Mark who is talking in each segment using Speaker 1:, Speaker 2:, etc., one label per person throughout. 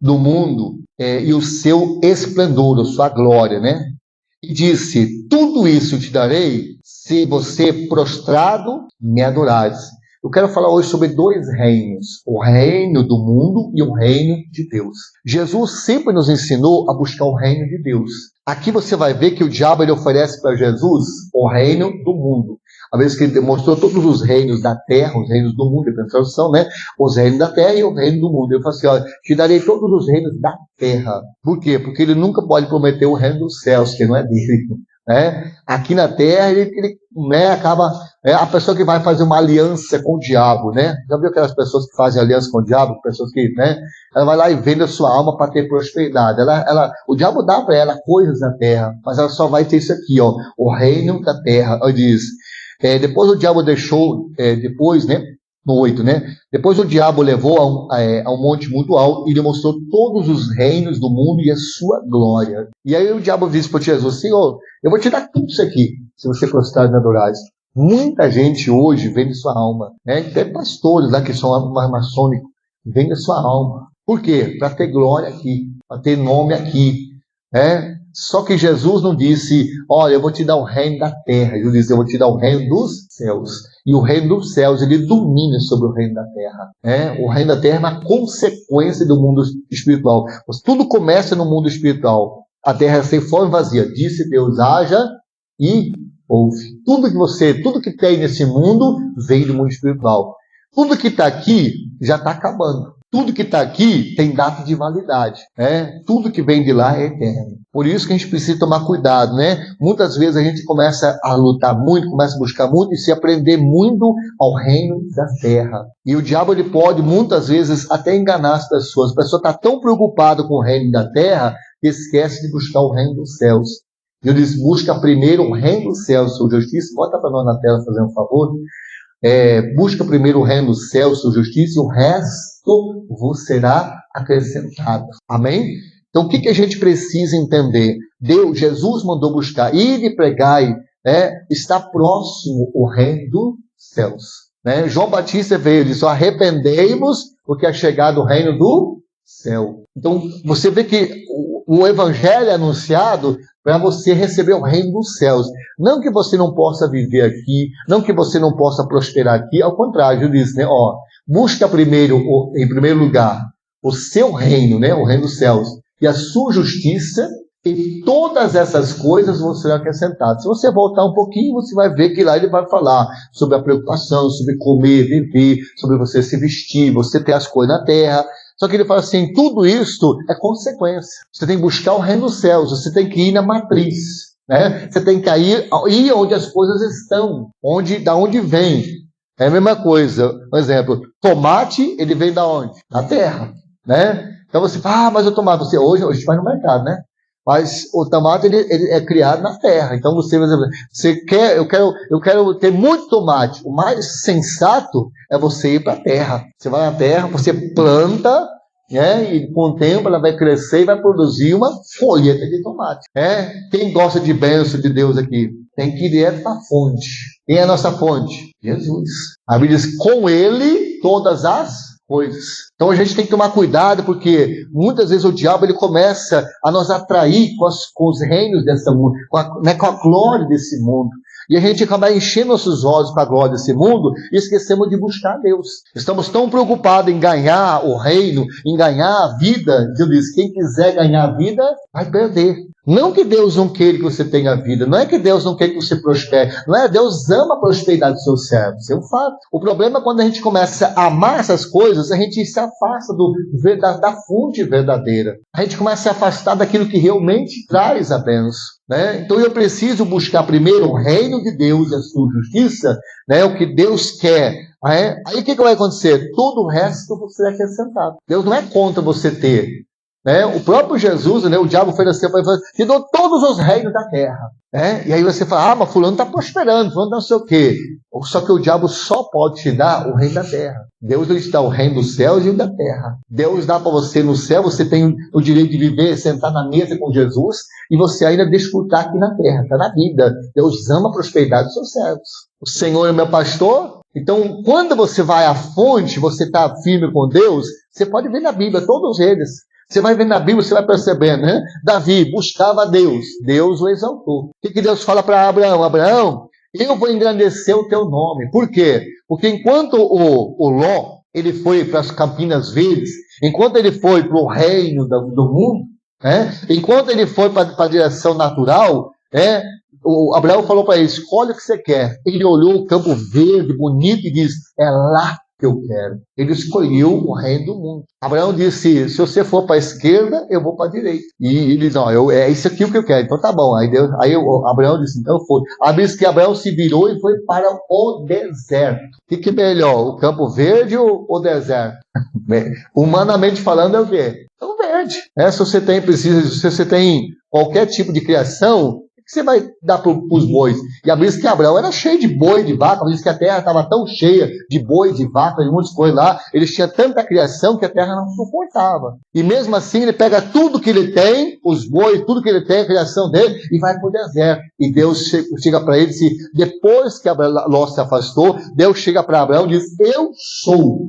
Speaker 1: do mundo e o seu esplendor, a sua glória, né? E disse, tudo isso te darei se você prostrado me adorares. Eu quero falar hoje sobre dois reinos, o reino do mundo e o reino de Deus. Jesus sempre nos ensinou a buscar o reino de Deus. Aqui você vai ver que o diabo ele oferece para Jesus o reino do mundo. A vez que ele demonstrou todos os reinos da terra, os reinos do mundo, a tradução, né? Os reinos da terra e o reino do mundo. Ele falou assim, olha, te darei todos os reinos da terra. Por quê? Porque ele nunca pode prometer o reino dos céus, que não é dele. Né? Aqui na terra, ele acaba... a pessoa que vai fazer uma aliança com o diabo, né? Já viu aquelas pessoas que fazem aliança com o diabo? Pessoas que, né? Ela vai lá e vende a sua alma para ter prosperidade. O diabo dá para ela coisas da terra, mas ela só vai ter isso aqui, ó, o reino da terra. Ele diz... depois o diabo deixou, né, no 8, né? Depois o diabo levou a um monte muito alto e lhe mostrou todos os reinos do mundo e a sua glória. E aí o diabo disse para Jesus, Senhor, eu vou te dar tudo isso aqui, se você prostrar e me adorares. Muita gente hoje vende sua alma, né? Tem pastores lá que são maçônicos, vende sua alma. Por quê? Para ter glória aqui, para ter nome aqui, né? Só que Jesus não disse, olha, eu vou te dar o reino da terra. Ele disse, eu vou te dar o reino dos céus. E o reino dos céus, ele domina sobre o reino da terra. O reino da terra é uma consequência do mundo espiritual. Tudo começa no mundo espiritual. A terra é sem forma e vazia. Disse Deus, haja e houve. Tudo que tem nesse mundo vem do mundo espiritual. Tudo que está aqui já está acabando. Tudo que está aqui tem data de validade. Tudo que vem de lá é eterno. Por isso que a gente precisa tomar cuidado, né? Muitas vezes a gente começa a lutar muito, começa a buscar muito e se aprender muito ao reino da terra. E o diabo ele pode muitas vezes até enganar as pessoas. A pessoa está tão preocupada com o reino da terra que esquece de buscar o reino dos céus. Deus diz, busca primeiro o reino dos céus, sua justiça. Bota para nós na tela, fazer um favor. Busca primeiro o reino dos céus, sua justiça, e o resto vos será acrescentado. Amém? Então, o que a gente precisa entender? Jesus mandou buscar, ir e pregai, está próximo o reino dos céus. João Batista veio e disse, arrependei-vos, porque é chegado o reino do céu. Então, você vê que o evangelho é anunciado para você receber o reino dos céus. Não que você não possa viver aqui, não que você não possa prosperar aqui, ao contrário, eu disse, busca primeiro, em primeiro lugar, o seu reino, o reino dos céus, e a sua justiça, e todas essas coisas vão ser acrescentadas. Se você voltar um pouquinho, você vai ver que lá ele vai falar sobre a preocupação, sobre comer, beber, sobre você se vestir, você ter as coisas na terra. Só que ele fala assim, tudo isso é consequência. Você tem que buscar o reino dos céus, você tem que ir na matriz. Você tem que ir onde as coisas estão, da onde vem. É a mesma coisa. Por exemplo, tomate, ele vem da onde? Da terra. Então você fala, mas o tomate, hoje a gente vai no mercado, né? Mas o tomate ele é criado na terra. Então eu quero ter muito tomate. O mais sensato é você ir para a terra. Você vai na terra, você planta, e com o tempo ela vai crescer e vai produzir uma folheta de tomate. Quem gosta de bênção de Deus aqui? Tem que ir direto para a fonte. Quem é a nossa fonte? Jesus. A Bíblia diz, com ele todas as coisas. Então a gente tem que tomar cuidado, porque muitas vezes o diabo ele começa a nos atrair com os reinos desse mundo, com a glória desse mundo. E a gente acaba enchendo nossos olhos com a glória desse mundo e esquecemos de buscar Deus. Estamos tão preocupados em ganhar o reino, em ganhar a vida. Deus diz, quem quiser ganhar a vida, vai perder. Não que Deus não queira que você tenha vida, não é que Deus não quer que você prospere, não é, Deus ama a prosperidade dos seus servos, é um fato. O problema é quando a gente começa a amar essas coisas, a gente se afasta da fonte verdadeira. A gente começa a se afastar daquilo que realmente traz a bênção. Então eu preciso buscar primeiro o reino de Deus e a sua justiça, o que Deus quer. Aí o que vai acontecer? Todo o resto você é acrescentado. Deus não é contra você ter. O próprio Jesus, o diabo foi assim, te dou todos os reinos da terra. E aí você fala, mas fulano está prosperando, fulano não sei o quê. Só que o diabo só pode te dar o reino da terra. Deus lhe dá o reino dos céus e o da terra. Deus dá para você no céu, você tem o direito de viver, sentar na mesa com Jesus, e você ainda desfrutar aqui na terra, está na vida. Deus ama a prosperidade dos seus servos. O Senhor é meu pastor. Então, quando você vai à fonte, você está firme com Deus, você pode ver na Bíblia, todos eles. Você vai ver na Bíblia, você vai percebendo, né? Davi buscava a Deus, Deus o exaltou. O que Deus fala para Abraão? Abraão, eu vou engrandecer o teu nome. Por quê? Porque enquanto o Ló, ele foi para as Campinas Verdes, enquanto ele foi para o reino do mundo, enquanto ele foi para a direção natural, o Abraão falou para ele, escolhe o que você quer. Ele olhou o campo verde, bonito, e disse, é lá que eu quero. Ele escolheu o reino do mundo. Abraão disse, se você for para a esquerda, eu vou para a direita. E ele disse, não, é isso aqui o que eu quero. Então tá bom. Aí Abraão disse, então foi. A Bíblia diz que Abraão se virou e foi para o deserto. O que é melhor, o campo verde ou o deserto? Humanamente falando é o quê? É o verde. Se você tem qualquer tipo de criação, você vai dar para os bois? E a Bíblia diz que Abraão era cheio de boi, de vaca. A Bíblia diz que a terra estava tão cheia de boi, de vaca, de muitas coisas lá. Eles tinham tanta criação que a terra não suportava. E mesmo assim, ele pega tudo que ele tem, os bois, tudo que ele tem, a criação dele, e vai para o deserto. E Deus chega para ele e diz, depois que Ló se afastou, Deus chega para Abraão e diz, eu sou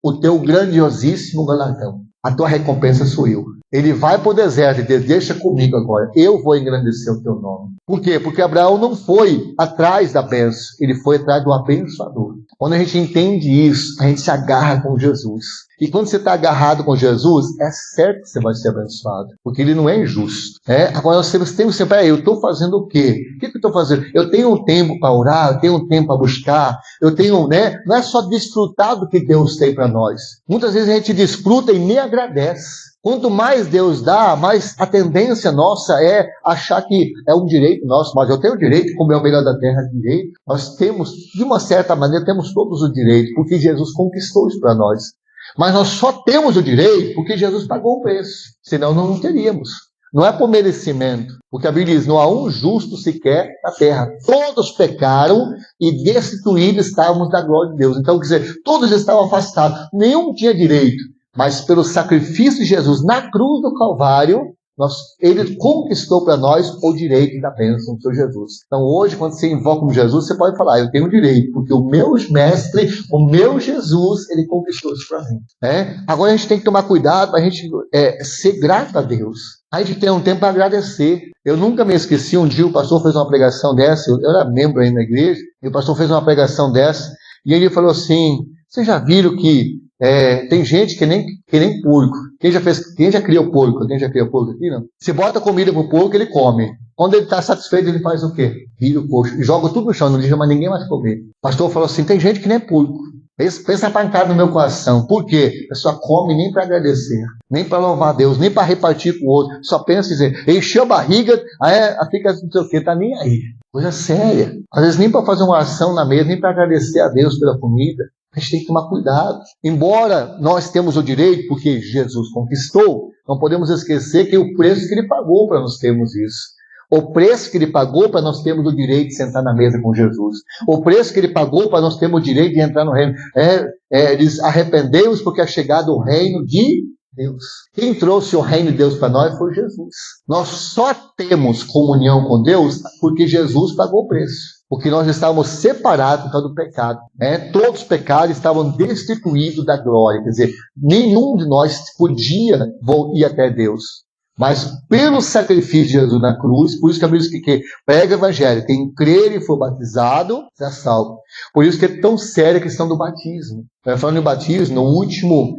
Speaker 1: o teu grandiosíssimo galardão. A tua recompensa sou eu. Ele vai para o deserto e diz, deixa comigo agora, eu vou engrandecer o teu nome. Por quê? Porque Abraão não foi atrás da bênção, ele foi atrás do abençoador. Quando a gente entende isso, a gente se agarra com Jesus. E quando você está agarrado com Jesus, é certo que você vai ser abençoado, porque ele não é injusto. Agora nós temos sempre, eu estou fazendo o quê? O que eu estou fazendo? Eu tenho um tempo para orar, eu tenho um tempo para buscar, eu tenho, não é só desfrutar do que Deus tem para nós. Muitas vezes a gente desfruta e nem agradece. Quanto mais Deus dá, mais a tendência nossa é achar que é um direito nosso, mas eu tenho o direito de comer o melhor da terra de direito. Nós temos, de uma certa maneira, temos todos o direito, porque Jesus conquistou isso para nós. Mas nós só temos o direito porque Jesus pagou o preço, senão não teríamos. Não é por merecimento, porque a Bíblia diz, não há um justo sequer na terra. Todos pecaram e destituídos estávamos da glória de Deus. Então, quer dizer, todos estavam afastados, nenhum tinha direito. Mas pelo sacrifício de Jesus na cruz do Calvário, ele conquistou para nós o direito da bênção do Senhor Jesus. Então hoje, quando você invoca o Jesus, você pode falar, eu tenho direito, porque o meu mestre, o meu Jesus, ele conquistou isso para mim. Agora a gente tem que tomar cuidado para a gente ser grato a Deus. A gente tem um tempo para agradecer. Eu nunca me esqueci, um dia o pastor fez uma pregação dessa, eu era membro aí na igreja, e o pastor fez uma pregação dessa, e ele falou assim, vocês já viram que tem gente que nem porco. Quem já criou porco? Quem já criou porco aqui, não? Você bota comida pro porco, ele come. Quando ele está satisfeito, ele faz o quê? Vira o coxo e joga tudo no chão, não deixa mais ninguém mais comer. O pastor falou assim, tem gente que nem porco. Pensa a pancada no meu coração. Por quê? A pessoa come nem para agradecer, nem para louvar a Deus, nem para repartir com o outro. Só pensa em dizer, encheu a barriga, aí fica não sei o quê, tá nem aí. Coisa séria. Às vezes nem para fazer uma ação na mesa, nem para agradecer a Deus pela comida. A gente tem que tomar cuidado. Embora nós temos o direito, porque Jesus conquistou, não podemos esquecer que o preço que ele pagou para nós termos isso. O preço que ele pagou para nós termos o direito de sentar na mesa com Jesus. O preço que ele pagou para nós termos o direito de entrar no reino. Diz, arrependemos porque é chegado o reino de Deus. Quem trouxe o reino de Deus para nós foi Jesus. Nós só temos comunhão com Deus porque Jesus pagou o preço. Porque nós estávamos separados por causa do pecado. Todos os pecados estavam destituídos da glória. Quer dizer, nenhum de nós podia ir até Deus. Mas pelo sacrifício de Jesus na cruz, por isso que a Bíblia diz que prega o evangelho, quem crer e for batizado, será salvo. Por isso que é tão séria a questão do batismo. Falando em batismo, no último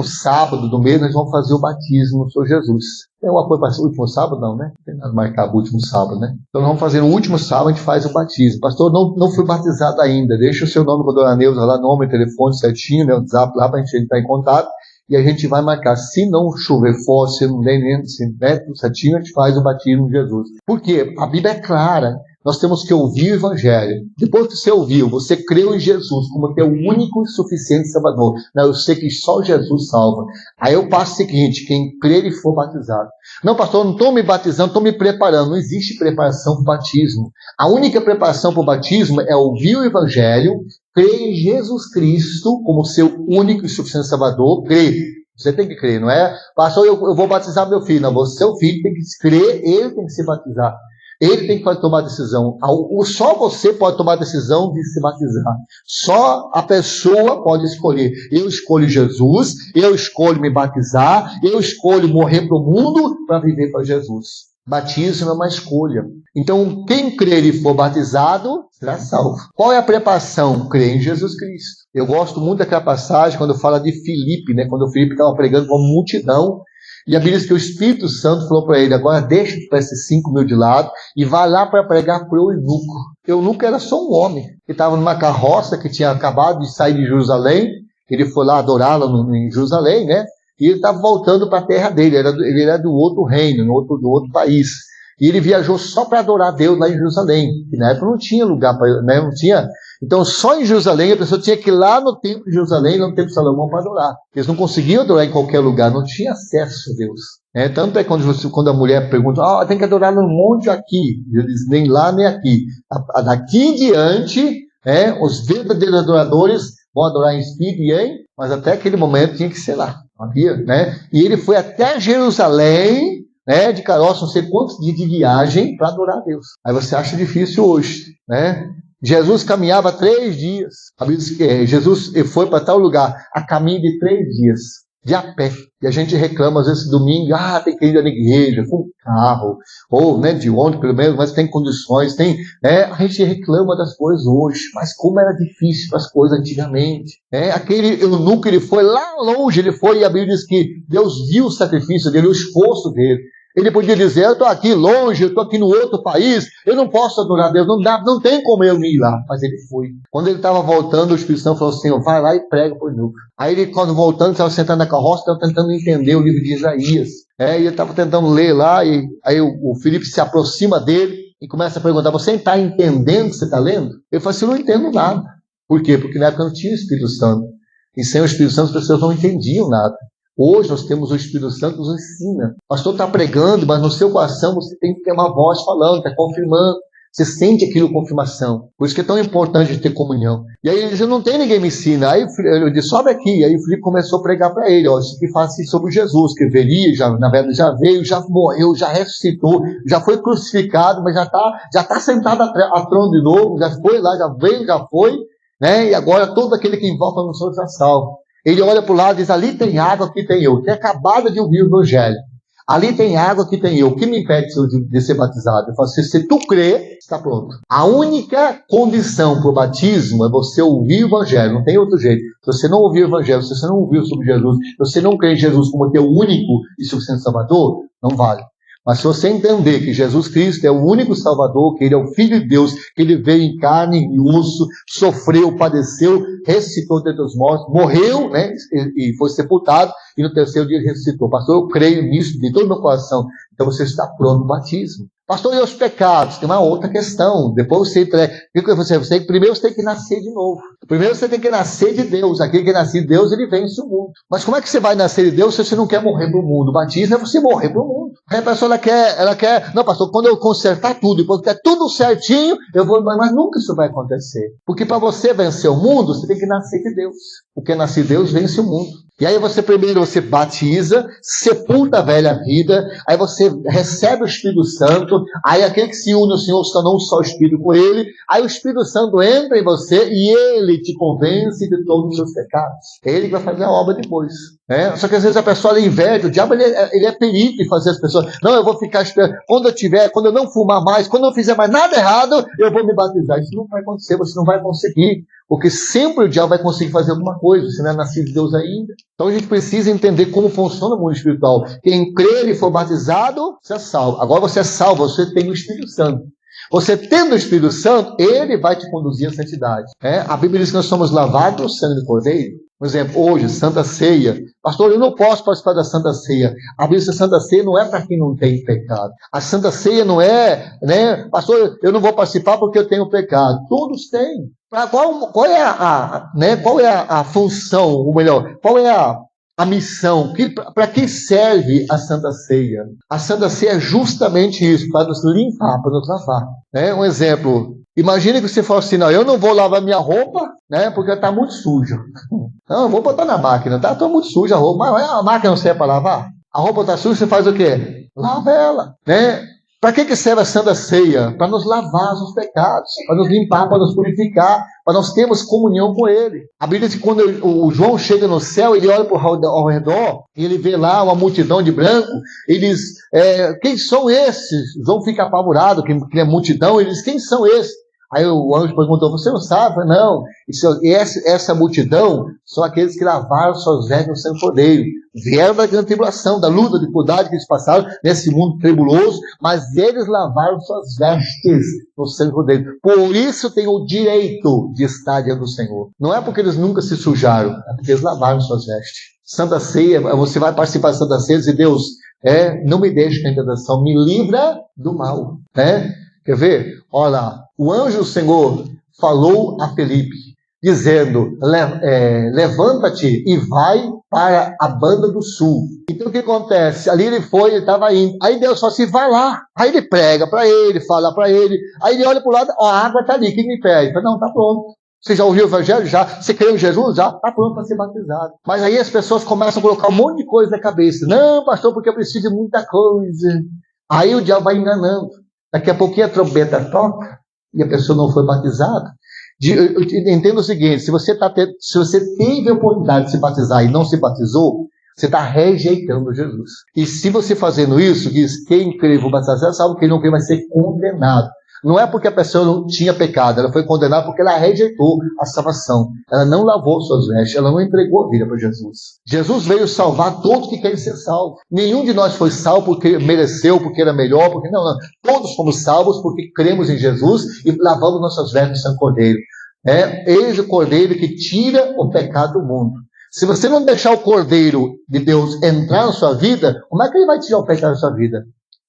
Speaker 1: sábado do mês, nós vamos fazer o batismo do Senhor Jesus. Tem uma coisa para o último sábado? Não, né? Não tem nada marcado o último sábado, né? Então nós vamos fazer no último sábado, a gente faz o batismo. Pastor, não fui batizado ainda. Deixa o seu nome com a dona Neuza lá, nome, telefone certinho, né? O WhatsApp lá para a gente entrar em contato. E a gente vai marcar. Se não chover forte, se não der tudo certinho, a gente faz o batismo de Jesus. Por quê? A Bíblia é clara. Nós temos que ouvir o Evangelho. Depois que você ouviu, você creu em Jesus como teu único e suficiente Salvador. Não, eu sei que só Jesus salva. Aí eu passo o seguinte, quem crer e for batizado. Não, pastor, eu não estou me batizando, estou me preparando. Não existe preparação para o batismo. A única preparação para o batismo é ouvir o Evangelho, crer em Jesus Cristo como seu único e suficiente Salvador. Crer. Você tem que crer, não é? Pastor, eu vou batizar meu filho. Não, seu filho tem que crer, ele tem que se batizar. Ele tem que tomar a decisão. Só você pode tomar a decisão de se batizar. Só a pessoa pode escolher. Eu escolho Jesus, eu escolho me batizar, eu escolho morrer para o mundo para viver para Jesus. Batismo é uma escolha. Então, quem crer e for batizado, será salvo. Qual é a preparação? Crer em Jesus Cristo. Eu gosto muito daquela passagem quando fala de Filipe, né? Quando o Filipe estava pregando para uma multidão. E a Bíblia diz que o Espírito Santo falou para ele, agora deixa esses 5 mil de lado e vai lá para pregar para o eunuco. O eunuco era só um homem, que estava numa carroça que tinha acabado de sair de Jerusalém. Ele foi lá adorá-la em Jerusalém, né? E ele estava voltando para a terra dele, ele era do outro reino, do outro país. E ele viajou só para adorar a Deus lá em Jerusalém, que na época não tinha lugar para, né? Não tinha. Então, só em Jerusalém, a pessoa tinha que ir lá no templo de Jerusalém, no templo de Salomão, para adorar. Eles não conseguiam adorar em qualquer lugar, não tinha acesso a Deus. Tanto é quando a mulher pergunta, tem que adorar no monte aqui. Ele diz, nem lá, nem aqui. Daqui em diante, os verdadeiros adoradores vão adorar em espírito e em, mas até aquele momento tinha que ser lá. Havia, né? E ele foi até Jerusalém, de carroça, não sei quantos dias de viagem, para adorar a Deus. Aí você acha difícil hoje, né? Jesus caminhava 3 dias. A Bíblia diz que Jesus foi para tal lugar a caminho de 3 dias, de a pé. E a gente reclama, às vezes, domingo, tem que ir na igreja, com carro, ou de ônibus, pelo menos, mas tem condições, a gente reclama das coisas hoje, mas como era difícil as coisas antigamente. Aquele eunuco, ele foi lá longe, e a Bíblia diz que Deus viu o sacrifício dele, o esforço dele. Ele podia dizer, eu estou aqui longe, eu estou aqui no outro país, eu não posso adorar a Deus, não tem como eu ir lá. Mas ele foi. Quando ele estava voltando, o Espírito Santo falou assim, vai lá e prega para o eunuco. Aí ele, quando voltando, estava sentado na carroça, estava tentando entender o livro de Isaías. E ele estava tentando ler lá, e aí o Filipe se aproxima dele e começa a perguntar, você está entendendo o que você está lendo? Ele falou assim, eu não entendo nada. Por quê? Porque na época não tinha o Espírito Santo. E sem o Espírito Santo as pessoas não entendiam nada. Hoje nós temos o Espírito Santo que nos ensina. O pastor está pregando, mas no seu coração você tem que ter uma voz falando, está confirmando. Você sente aquilo confirmação. Por isso que é tão importante ter comunhão. E aí ele diz, não tem ninguém me ensina. Aí eu disse, sobe aqui. Aí o Filipe começou a pregar para ele. Isso que fala assim sobre Jesus, que veria, na verdade já veio, já morreu, já ressuscitou, já foi crucificado, mas já tá sentado a trono de novo, já foi lá, já veio, já foi. E agora todo aquele que invoca no Senhor já salvo. Ele olha para o lado e diz, ali tem água, aqui tem eu. Tem acabado de ouvir o Evangelho. Ali tem água, aqui tem eu. O que me impede de ser batizado? Eu falo assim, se tu crê, está pronto. A única condição para o batismo é você ouvir o Evangelho. Não tem outro jeito. Se você não ouvir o Evangelho, se você não ouviu sobre Jesus, se você não crê em Jesus como teu único e suficiente Salvador, não vale. Mas se você entender que Jesus Cristo é o único Salvador, que Ele é o Filho de Deus, que Ele veio em carne e osso, sofreu, padeceu, ressuscitou dentre os mortos, morreu, e foi sepultado, e no 3º dia ressuscitou. Pastor, eu creio nisso de todo o meu coração. Então você está pronto no batismo. Pastor, e os pecados? Tem uma outra questão. Depois primeiro você tem que nascer de novo. Primeiro você tem que nascer de Deus. Aquele que nasce de Deus, ele vence o mundo. Mas como é que você vai nascer de Deus se você não quer morrer para o mundo? O batismo é você morrer para o mundo. Aí a pessoa ela quer, não, pastor, quando eu consertar tudo, depois que é tudo certinho, eu vou, mas nunca isso vai acontecer. Porque para você vencer o mundo, você tem que nascer de Deus. Porque nascer de Deus vence o mundo. E aí primeiro você batiza, sepulta a velha vida, aí você recebe o Espírito Santo, aí aquele que se une ao Senhor se tornou um só Espírito com Ele, aí o Espírito Santo entra em você e Ele te convence de todos os seus pecados. É Ele que vai fazer a obra depois. Só que às vezes a pessoa inveja, o diabo ele é perito em fazer as pessoas, não, eu vou ficar esperando, quando eu não fumar mais, quando eu não fizer mais nada errado, eu vou me batizar. Isso não vai acontecer, você não vai conseguir. Porque sempre o diabo vai conseguir fazer alguma coisa, você não é nascido de Deus ainda. Então a gente precisa entender como funciona o mundo espiritual. Quem crer e for batizado, você é salvo. Agora você é salvo, você tem o Espírito Santo. Você tendo o Espírito Santo, ele vai te conduzir à santidade. A Bíblia diz que nós somos lavados no sangue do Cordeiro. Por exemplo, hoje, Santa Ceia. Pastor, eu não posso participar da Santa Ceia. A Bíblia diz que a Santa Ceia não é para quem não tem pecado. A Santa Ceia não é, pastor, eu não vou participar porque eu tenho pecado. Todos têm. Qual é a função, ou melhor, qual é a missão? Para que serve a Santa Ceia? A Santa Ceia é justamente isso, para nos limpar, para nos lavar. Um exemplo, imagine que você fala assim, não, eu não vou lavar minha roupa, porque está muito suja. Não, eu vou botar na máquina, está muito suja a roupa, mas a máquina não serve para lavar? A roupa está suja, você faz o quê? Lava ela, Para que serve a Santa Ceia? Para nos lavar os pecados, para nos limpar, para nos purificar, para nós termos comunhão com Ele. A Bíblia diz que quando o João chega no céu, ele olha ao redor, e ele vê lá uma multidão de branco, ele diz, quem são esses? João fica apavorado, que é multidão, ele diz, quem são esses? Aí o anjo perguntou, você não sabe? Não, essa multidão são aqueles que lavaram suas vestes no sangue do Cordeiro. Vieram da grande tribulação, da luta, da dificuldade que eles passaram nesse mundo trebuloso, mas eles lavaram suas vestes no sangue do Cordeiro. Por isso tem o direito de estar diante do Senhor. Não é porque eles nunca se sujaram, é porque eles lavaram suas vestes. Santa Ceia, você vai participar da Santa Ceia e dizer, Deus, não me deixe cair em tentação, me livra do mal. Quer ver? Olha lá, o anjo do Senhor falou a Felipe, dizendo, levanta-te e vai para a banda do sul. Então o que acontece? Ali ele estava indo. Aí Deus falou assim, vai lá. Aí ele prega para ele, fala para ele. Aí ele olha para o lado, a água está ali, quem me pede? Fala, não, está pronto. Você já ouviu o evangelho? Já. Você creu em Jesus? Já. Está pronto para ser batizado. Mas aí as pessoas começam a colocar um monte de coisa na cabeça. Não, pastor, porque eu preciso de muita coisa. Aí o diabo vai enganando. Daqui a pouquinho a trombeta toca e a pessoa não foi batizada. Entenda o seguinte, se você teve a oportunidade de se batizar e não se batizou, você está rejeitando Jesus. E se você fazendo isso, diz, quem crê vou batizar, sabe que quem não crê vai ser condenado. Não é porque a pessoa não tinha pecado, ela foi condenada porque ela rejeitou a salvação. Ela não lavou suas vestes, ela não entregou a vida para Jesus. Jesus veio salvar todos que querem ser salvos. Nenhum de nós foi salvo porque mereceu, porque era melhor, porque não. Todos fomos salvos porque cremos em Jesus e lavamos nossas vestes no sangue do Cordeiro. Eis o Cordeiro que tira o pecado do mundo. Se você não deixar o Cordeiro de Deus entrar na sua vida, como é que ele vai tirar o pecado da sua vida?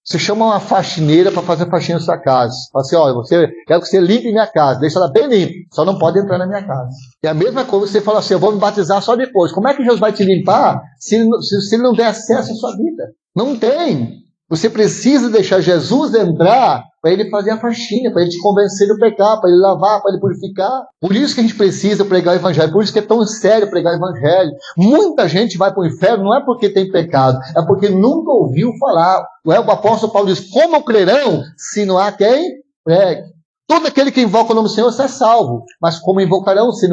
Speaker 1: Você chama uma faxineira para fazer faxina na sua casa. Fala assim, olha, quero que você limpe minha casa, deixa ela bem limpa, só não pode entrar na minha casa. E a mesma coisa, você fala assim, eu vou me batizar só depois. Como é que Deus vai te limpar se ele não der acesso à sua vida? Não tem. Você precisa deixar Jesus entrar para ele fazer a faxina, para ele te convencer do pecado, para ele lavar, para ele purificar. Por isso que a gente precisa pregar o evangelho, por isso que é tão sério pregar o evangelho. Muita gente vai para o inferno não é porque tem pecado, é porque nunca ouviu falar. O apóstolo Paulo diz, como crerão se não há quem pregue? Todo aquele que invoca o nome do Senhor será salvo, mas como invocarão se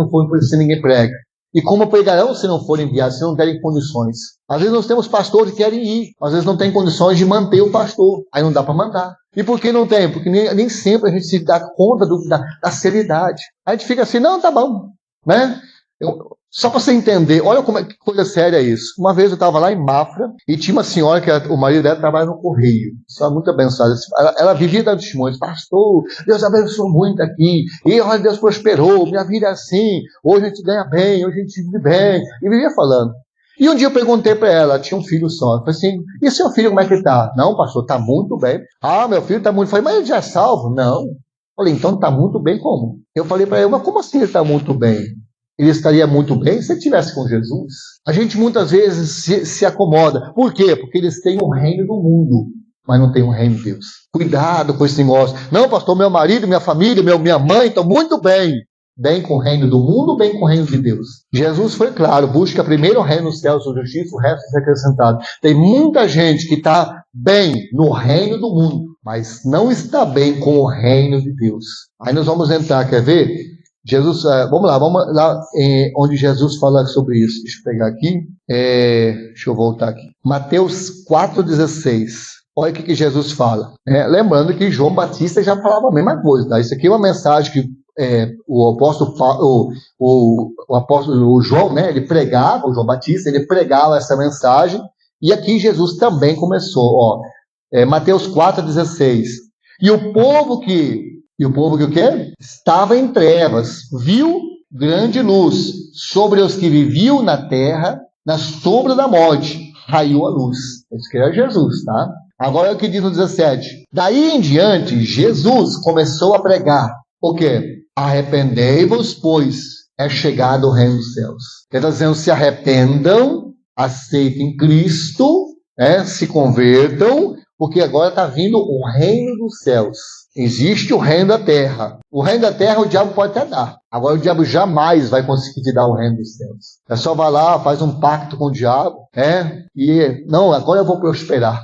Speaker 1: ninguém prega? E como pregarão se não forem enviados, se não derem condições? Às vezes nós temos pastores que querem ir, às vezes não tem condições de manter o pastor, aí não dá para mandar. E por que não tem? Porque nem sempre a gente se dá conta da seriedade. Aí a gente fica assim, não, tá bom, né? Só para você entender, olha que coisa séria é isso. Uma vez eu estava lá em Mafra e tinha uma senhora que o marido dela trabalha no Correio. Só muito abençoada. Ela vivia dando testemunhos. Pastor, Deus abençoou muito aqui. E olha, Deus prosperou. Minha vida é assim. Hoje a gente ganha bem, hoje a gente vive bem. E vivia falando. E um dia eu perguntei para ela tinha um filho só. Eu falei assim, e seu filho como é que está? Não, pastor, está muito bem. Ah, meu filho está muito. Eu falei, mas ele já é salvo? Não. Eu falei, então está muito bem como? Eu falei para ela, mas como assim ele está muito bem? Ele estaria muito bem se ele estivesse com Jesus. A gente muitas vezes se acomoda. Por quê? Porque eles têm o reino do mundo, mas não tem o reino de Deus. Cuidado com esse negócio. Não, pastor, meu marido, minha família, minha mãe estão muito bem. Bem com o reino do mundo, bem com o reino de Deus. Jesus foi claro, busca primeiro o reino dos céus, a justiça, o resto é acrescentado. Tem muita gente que está bem no reino do mundo, mas não está bem com o reino de Deus. Aí nós vamos entrar, quer ver? Jesus, vamos lá onde Jesus fala sobre isso. Deixa eu pegar aqui. Deixa eu voltar aqui. Mateus 4,16. Olha o que Jesus fala. Lembrando que João Batista já falava a mesma coisa. Tá? Isso aqui é uma mensagem que o apóstolo João, né, ele pregava, o João Batista, ele pregava essa mensagem. E aqui Jesus também começou. Mateus 4,16. E o povo que o quê? Estava em trevas, viu grande luz. Sobre os que viviam na terra, na sombra da morte, raiou a luz. Isso que era Jesus, tá? Agora é o que diz no 17. Daí em diante, Jesus começou a pregar. O quê? Arrependei-vos, pois é chegado o reino dos céus. Ele está dizendo, se arrependam, aceitem Cristo, se convertam, porque agora está vindo o reino dos céus. Existe o reino da terra. O reino da terra o diabo pode até dar. Agora o diabo jamais vai conseguir te dar o reino dos céus. É só vai lá, faz um pacto com o diabo, não, agora eu vou prosperar.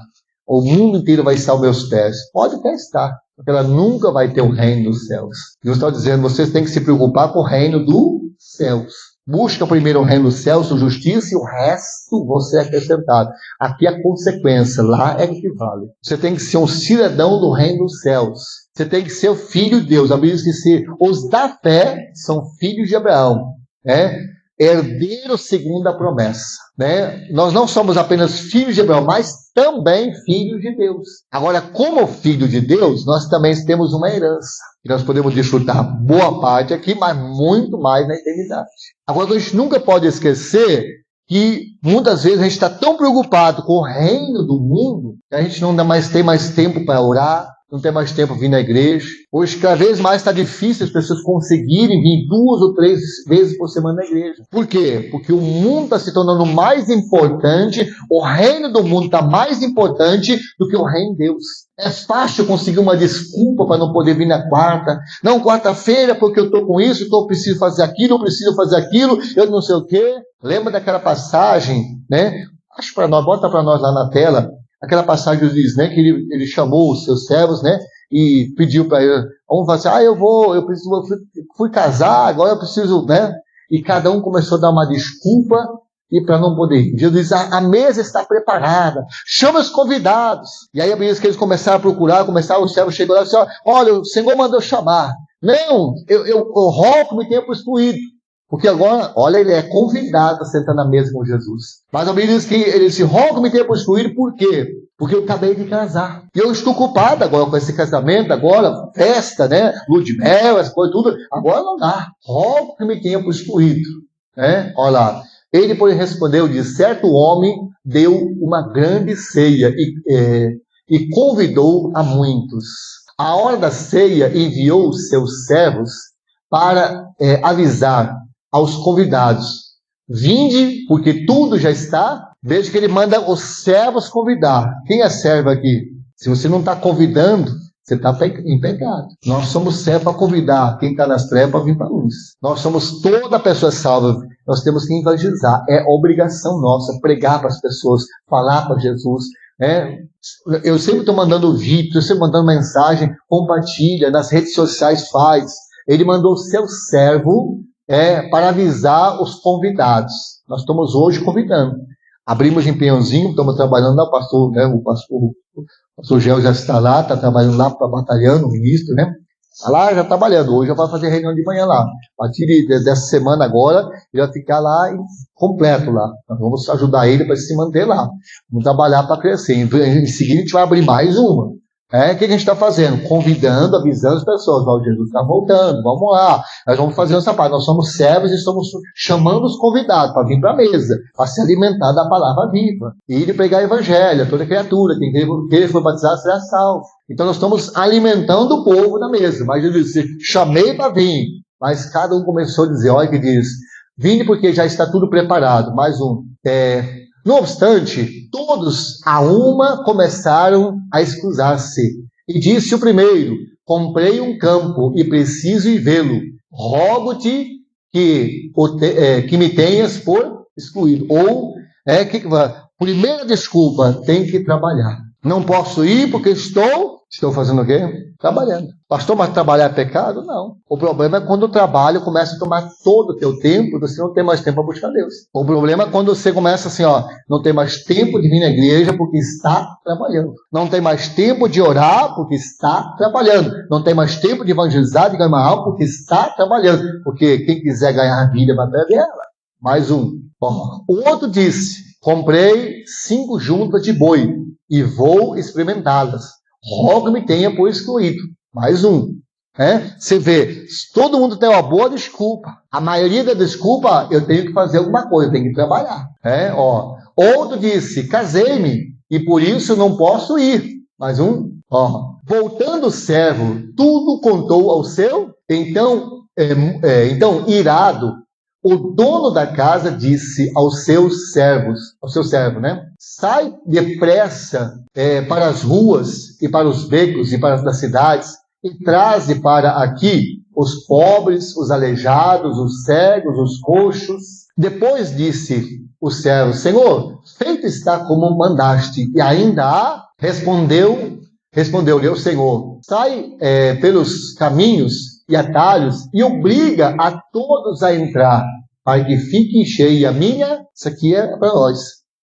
Speaker 1: o mundo inteiro vai estar aos meus pés. Pode até estar, porque ela nunca vai ter o reino dos céus. Deus está dizendo, vocês têm que se preocupar com o reino dos céus. Busca primeiro o reino dos céus, sua justiça, e o resto você é acrescentado. Aqui a consequência, lá é que vale. Você tem que ser um cidadão do reino dos céus. Você tem que ser o filho de Deus. A Bíblia diz que os da fé são filhos de Abraão, né? Herdeiros segundo a promessa, né? Nós não somos apenas filhos de Abraão, mas também filhos de Deus. Agora, como filho de Deus, nós também temos uma herança. E nós podemos desfrutar boa parte aqui, mas muito mais na eternidade. Agora, a gente nunca pode esquecer que muitas vezes a gente está tão preocupado com o reino do mundo que a gente não tem mais tempo para orar, não tem mais tempo para vir na igreja. Hoje, cada vez mais está difícil as pessoas conseguirem vir 2 ou 3 vezes por semana na igreja. Por quê? Porque o mundo está se tornando mais importante, o reino do mundo está mais importante do que o reino de Deus. É fácil conseguir uma desculpa para não poder vir na quarta. Não, quarta-feira, porque eu estou com isso, eu preciso fazer aquilo, eu preciso fazer aquilo, eu não sei o quê. Lembra daquela passagem, né? Acho para nós, bota para nós lá na tela. Aquela passagem diz, né, que ele chamou os seus servos, né, e pediu para ele, um falou assim, fui casar, agora eu preciso, né, e cada um começou a dar uma desculpa e para não poder ir. Jesus diz, a mesa está preparada, chama os convidados. E aí a Bíblia diz que eles começaram a procurar, os servos chegou lá e disseram, olha, o Senhor mandou chamar. Não, eu rogo que me tenha possuído. Porque agora, olha, ele é convidado a sentar na mesa com Jesus. Mas a Bíblia diz que ele se roga me ter possuído, por quê? Porque eu acabei de casar. E eu estou ocupado agora com esse casamento, agora, festa, né? Lua de mel, as coisas, tudo. Agora não dá. Rogo que me tenha possuído. Né? Olha lá. Ele, porém, respondeu, disse, certo homem deu uma grande ceia e convidou a muitos. A hora da ceia enviou os seus servos para avisar aos convidados, vinde, porque tudo já está. Veja que ele manda os servos convidar. Quem é servo aqui? Se você não está convidando, você está em pecado. Nós somos servos para convidar quem está nas trevas para vir para a luz. Nós somos toda pessoa salva. Nós temos que evangelizar. É obrigação nossa pregar para as pessoas, falar para Jesus. Eu sempre estou mandando vídeo, eu sempre mandando mensagem, compartilha, nas redes sociais faz. Ele mandou o seu servo para avisar os convidados. Nós estamos hoje convidando. Abrimos em Pinhãozinho, estamos trabalhando lá, o pastor Gel já está lá, está trabalhando lá, batalhando, o ministro, né? Está lá, já trabalhando. Hoje já vai fazer reunião de manhã lá. A partir dessa semana agora, ele vai ficar lá completo lá. Nós vamos ajudar ele para se manter lá. Vamos trabalhar para crescer. Em seguida, a gente vai abrir mais uma. O que a gente está fazendo? Convidando, avisando as pessoas. Ó, Jesus está voltando, vamos lá. Nós vamos fazer essa parte. Nós somos servos e estamos chamando os convidados para vir para a mesa, para se alimentar da palavra viva. E ir pregar o evangelho a toda criatura. Quem for batizado será salvo. Então nós estamos alimentando o povo da mesa. Mas Jesus disse, chamei para vir. Mas cada um começou a dizer, olha que diz, vinde porque já está tudo preparado. Mais um. Não obstante, todos a uma começaram a escusar-se. E disse o primeiro, comprei um campo e preciso ir vê-lo. Rogo-te que me tenhas por excluído. Ou, primeira desculpa, tem que trabalhar. Não posso ir porque estou fazendo o quê? Trabalhando. Pastor, mas trabalhar é pecado? Não. O problema é quando o trabalho começa a tomar todo o teu tempo e você não tem mais tempo para buscar Deus. O problema é quando você começa assim, não tem mais tempo de vir na igreja porque está trabalhando. Não tem mais tempo de orar porque está trabalhando. Não tem mais tempo de evangelizar, de ganhar uma alma porque está trabalhando. Porque quem quiser ganhar a vida vai perder ela. Mais um. O outro disse, comprei 5 juntas de boi e vou experimentá-las. Rogo-me tenha por excluído. Mais um. Você vê, todo mundo tem uma boa desculpa. A maioria da desculpa, eu tenho que fazer alguma coisa, eu tenho que trabalhar. Outro disse, casei-me e por isso não posso ir. Mais um. Voltando o servo, tudo contou ao seu. Então, irado, o dono da casa disse aos seus servos, sai depressa para as ruas e para os becos e para as cidades e traze para aqui os pobres, os aleijados, os cegos, os coxos. Depois disse, o servo: Senhor, feito está como mandaste, e ainda há? Respondeu-lhe o Senhor: sai pelos caminhos e atalhos e obriga a todos a entrar, para que fique cheia a minha. Isso aqui é para nós.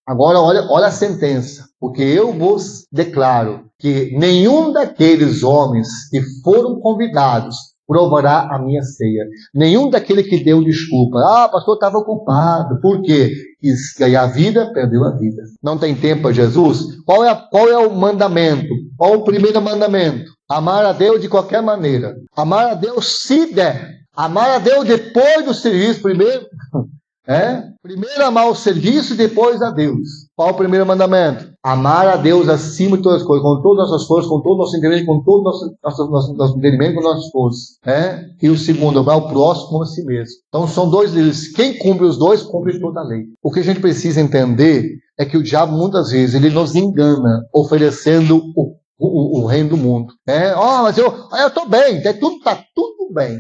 Speaker 1: Agora olha a sentença, porque eu vos declaro que nenhum daqueles homens que foram convidados provará a minha ceia. Nenhum daquele que deu desculpa. Pastor, estava ocupado. Por quê? Quis ganhar a vida, perdeu a vida. Não tem tempo para Jesus? Qual é o mandamento? Qual é o primeiro mandamento? Amar a Deus de qualquer maneira. Amar a Deus se der. Amar a Deus depois do serviço primeiro. Primeiro amar o serviço e depois a Deus. Qual o primeiro mandamento? Amar a Deus acima de todas as coisas, com todas as nossas forças, com todo o nosso entendimento, com todo o nosso entendimento, com nossas forças. E o segundo, amar o próximo como a si mesmo. Então são dois deles. Quem cumpre os dois, cumpre toda a lei. O que a gente precisa entender é que o diabo muitas vezes ele nos engana, oferecendo o reino do mundo. Mas eu estou bem, está tudo bem.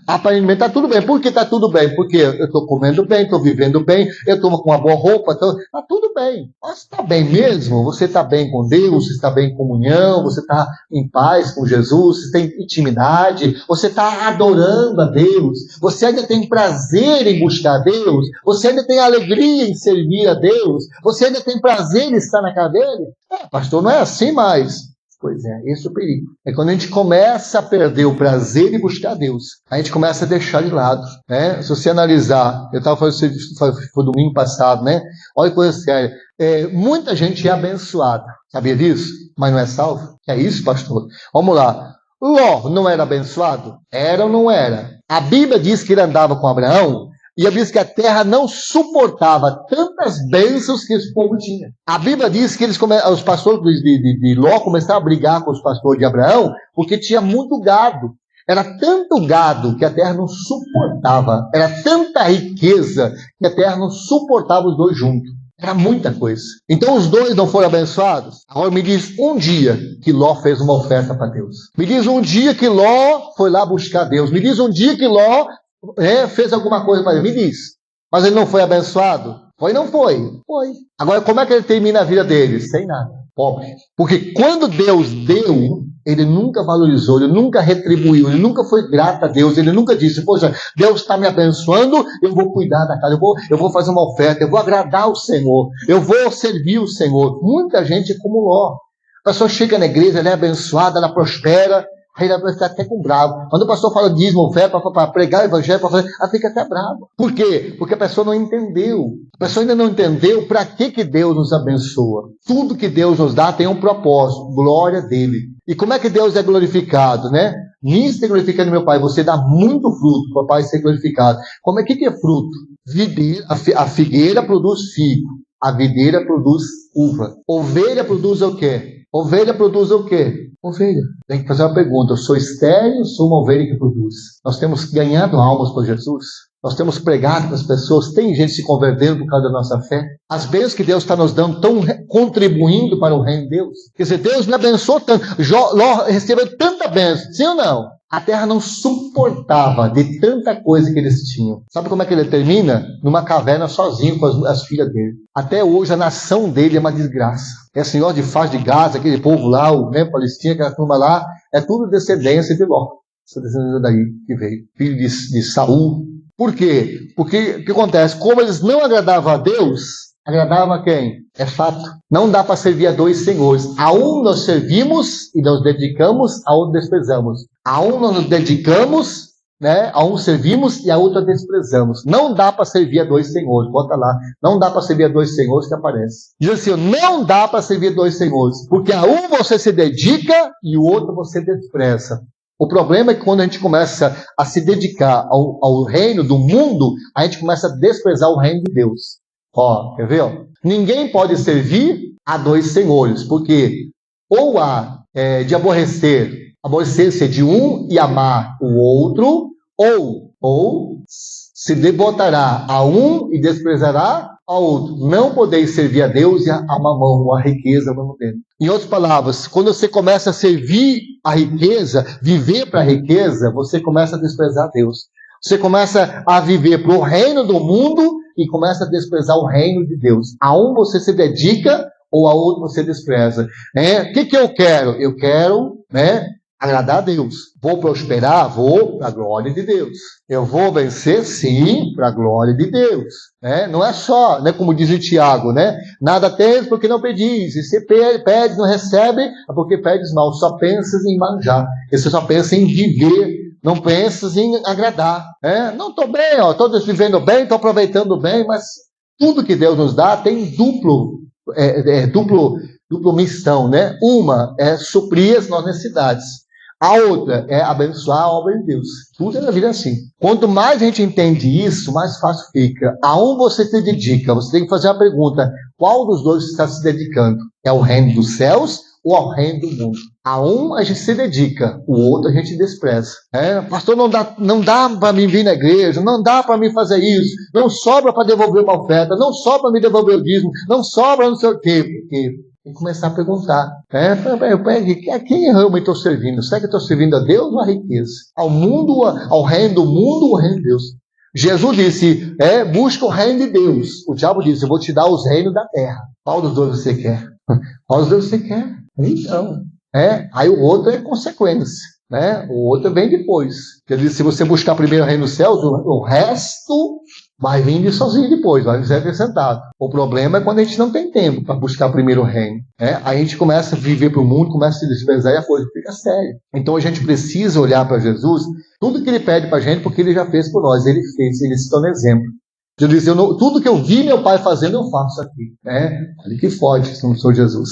Speaker 1: Aparentemente está tudo bem. Por que está tudo bem? Porque eu estou comendo bem, estou vivendo bem, eu estou com uma boa roupa, está tudo bem. Mas está bem mesmo? Você está bem com Deus, você está bem em comunhão, você está em paz com Jesus, você tem intimidade, você está adorando a Deus, você ainda tem prazer em buscar a Deus, você ainda tem alegria em servir a Deus, você ainda tem prazer em estar na casa dele? Pastor, não é assim mais. Pois é, esse é o perigo. É quando a gente começa a perder o prazer de buscar Deus, a gente começa a deixar de lado. Se você analisar, eu estava falando isso, foi domingo passado, olha que coisa séria. Muita gente é abençoada, sabia disso? Mas não é salvo? É isso, pastor? Vamos lá. Ló não era abençoado? Era ou não era? A Bíblia diz que ele andava com Abraão, e a Bíblia diz que a terra não suportava tantas bênçãos que esse povo tinha. A Bíblia diz que os pastores de Ló começaram a brigar com os pastores de Abraão, porque tinha muito gado. Era tanto gado que a terra não suportava. Era tanta riqueza que a terra não suportava os dois juntos. Era muita coisa. Então os dois não foram abençoados? Agora me diz um dia que Ló fez uma oferta para Deus. Me diz um dia que Ló foi lá buscar Deus. Me diz um dia que Ló fez alguma coisa para ele. Me diz. Mas ele não foi abençoado? Foi, não foi? Foi. Agora, como é que ele termina a vida dele? Sem nada. Pobre. Porque quando Deus deu, ele nunca valorizou, ele nunca retribuiu, ele nunca foi grato a Deus, ele nunca disse: poxa, Deus está me abençoando, eu vou cuidar da casa, eu vou fazer uma oferta, eu vou agradar o Senhor, eu vou servir o Senhor. Muita gente é como Ló. A pessoa chega na igreja, ela é abençoada, ela prospera, aí ela vai ficar até com bravo. Quando o pastor fala dízimo, oferta, para pregar o evangelho, ela fica até brava. Por quê? Porque a pessoa não entendeu. A pessoa ainda não entendeu para que Deus nos abençoa. Tudo que Deus nos dá tem um propósito, glória dele. E como é que Deus é glorificado, Nisso é glorificando meu Pai, você dá muito fruto para o Pai ser glorificado. Que é fruto? A figueira produz figo, a videira produz uva. Ovelha produz o quê? Ovelha produz o quê? Ovelha. Tem que fazer uma pergunta: eu sou estéril ou sou uma ovelha que produz? Nós temos ganhado almas por Jesus? Nós temos pregado para as pessoas? Tem gente se convertendo por causa da nossa fé? As bênçãos que Deus está nos dando estão contribuindo para o reino de Deus? Quer dizer, Deus me abençoou tanto. Ló recebeu tanta bênção. Sim ou não? A terra não suportava de tanta coisa que eles tinham. Sabe como é que ele termina? Numa caverna sozinho com as filhas dele. Até hoje a nação dele é uma desgraça. É senhor de Faz de Gaza, aquele povo lá, o Palestina, aquela turma lá, é tudo descendência de Ló. Essa descendência daí que veio. Filho de Saul. Por quê? Porque o que acontece? Como eles não agradavam a Deus, agradavam a quem? É fato. Não dá para servir a dois senhores. A um nós servimos e nos dedicamos, a outro desprezamos. A um nós nos dedicamos, a um servimos e a outro desprezamos. Não dá para servir a dois senhores. Bota lá. Não dá para servir a dois senhores que aparece. Diz assim: não dá para servir a dois senhores. Porque a um você se dedica e o outro você despreza. O problema é que quando a gente começa a se dedicar ao reino do mundo, a gente começa a desprezar o reino de Deus. Quer ver? Ninguém pode servir a dois senhores, porque ou há de aborrecer-se de um e amar o outro, ou se devotará a um e desprezará ao outro. Não podeis servir a Deus e a mamão, ou a riqueza, vamos ter. Em outras palavras, quando você começa a servir a riqueza, viver para a riqueza, você começa a desprezar a Deus. Você começa a viver para o reino do mundo e começa a desprezar o reino de Deus. A um você se dedica ou a outro você despreza. O que eu quero? Eu quero, agradar a Deus. Vou prosperar? Vou, para a glória de Deus. Eu vou vencer? Sim, para a glória de Deus. Não é só, como diz o Tiago, nada tens porque não pedis. E se pedes, não recebe, é porque pedes mal. Só pensas em manjar. Você só pensa em viver. Não pensas em agradar. Não estou bem, estou vivendo bem, estou aproveitando bem, mas tudo que Deus nos dá tem dupla missão, Uma é suprir as nossas necessidades. A outra é abençoar a obra de Deus. Tudo é na vida assim. Quanto mais a gente entende isso, mais fácil fica. A um você se dedica. Você tem que fazer uma pergunta. Qual dos dois você está se dedicando? É ao reino dos céus ou ao reino do mundo? A um a gente se dedica, o outro a gente despreza. Pastor, não dá para mim vir na igreja, não dá para mim fazer isso, não sobra para devolver uma oferta, não sobra para me devolver o dízimo, não sobra não sei o quê. Porque tem que começar a perguntar. A quem eu realmente estou servindo? Será que eu estou servindo a Deus ou a riqueza? Ao mundo, ao reino do mundo ou ao reino de Deus? Jesus disse, busca o reino de Deus. O diabo disse, eu vou te dar os reinos da terra. Qual dos dois você quer? Qual dos dois você quer? Então, aí o outro é consequência. O outro vem depois. Quer dizer, se você buscar primeiro o reino dos céus, o resto vai vir sozinho depois, vai ser acrescentado. O problema é quando a gente não tem tempo para buscar primeiro o reino. Aí a gente começa a viver para o mundo, começa a se desprezar e a coisa fica séria. Então a gente precisa olhar para Jesus, tudo que ele pede para a gente, porque ele já fez por nós, ele fez, ele se torna exemplo. Jesus diz, tudo que eu vi meu pai fazendo, eu faço aqui. Olha que forte, se não sou Jesus.